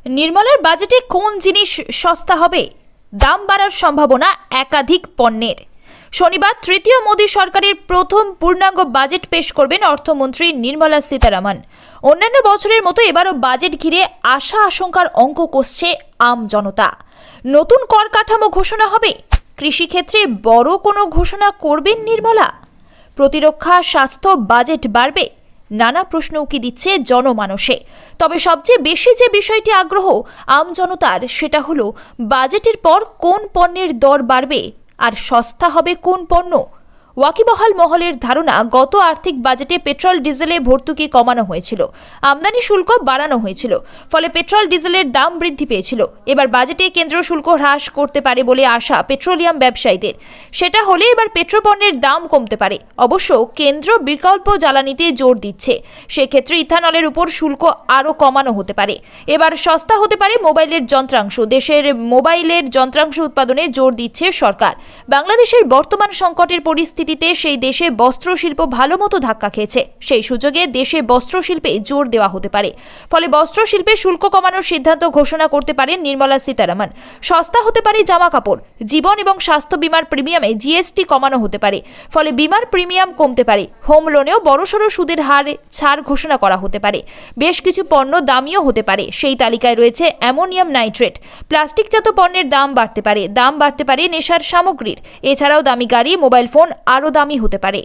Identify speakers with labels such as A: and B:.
A: নির্মলার বাজেটে কোন জিনিস সস্তা হবে? দাম বাড়ার সম্ভাবনা একাধিক পণ্যের। শনিবার তৃতীয় মোদী সরকারের প্রথম পূর্ণাঙ্গ বাজেট পেশ করবেন অর্থমন্ত্রী নির্মলা সীতারামন। অন্যান্য বছরের মতো এবারও বাজেট ঘিরে আশা আশঙ্কার অঙ্ক কষছে আম জনতা। নতুন কর কাঠামো ঘোষণা হবে? কৃষিক্ষেত্রে বড় কোনো ঘোষণা করবেন নির্মলা? প্রতিরক্ষা, স্বাস্থ্য, বাজেট বাড়বে? নানা প্রশ্ন উকি দিচ্ছে জনমানসে। তবে সবচেয়ে বেশি যে বিষয়টি আগ্রহ আম জনতার, সেটা হলো বাজেটের পর কোন পণ্যের দর বাড়বে আর সস্তা হবে কোন পণ্য। ওয়াকিবহাল মহলের ধারণা, গত আর্থিক বাজেটে পেট্রোল ডিজেলে ভর্তুকি কমানো হয়েছিল, আমদানি শুল্ক বাড়ানো হয়েছিল, ফলে পেট্রোল ডিজেলের দাম বৃদ্ধি পেয়েছিল। এবার বাজেটে কেন্দ্র শুল্ক হ্রাস করতে পারে বলে আশা পেট্রোলিয়াম ব্যবসায়ীদের। সেটা হলে এবার পেট্রোপণ্যের দাম কমতে পারে। অবশ্য কেন্দ্র বিকল্প জ্বালানিতে জোর দিচ্ছে, সেক্ষেত্রে ইথানলের উপর শুল্ক আরও কমানো হতে পারে। এবার সস্তা হতে পারে মোবাইলের যন্ত্রাংশ। দেশের মোবাইলের যন্ত্রাংশ উৎপাদনে জোর দিচ্ছে সরকার। বাংলাদেশের বর্তমান সংকটের পরিস্থিতি সেই দেশে বস্ত্রশিল্প ভালো মতো ধাক্কা খেয়েছে। সেই সুযোগে দেশে বস্ত্রশিল্পে জোর দেওয়া হতে পারে। ফলে বস্ত্রশিল্পে শুল্ক কমানোর সিদ্ধান্ত ঘোষণা করতে পারেন নির্মলা সীতারামন। সস্তা হতে পারে জামা কাপড়। জীবন এবং স্বাস্থ্য বীমার প্রিমিয়ামে জিএসটি কমানো হতে পারে, ফলে বীমার প্রিমিয়াম কমতে পারে। হোম লোনেও বড়সড় সুদের হারে ছাড় ঘোষণা করা হতে পারে। বেশ কিছু পণ্য দামিও হতে পারে। সেই তালিকায় রয়েছে অ্যামোনিয়াম নাইট্রেট। প্লাস্টিকজাত পণ্যের দাম বাড়তে পারে। নেশার সামগ্রীর। এছাড়াও দামি গাড়ি, মোবাইল ফোন আরও দামি হতে পারে।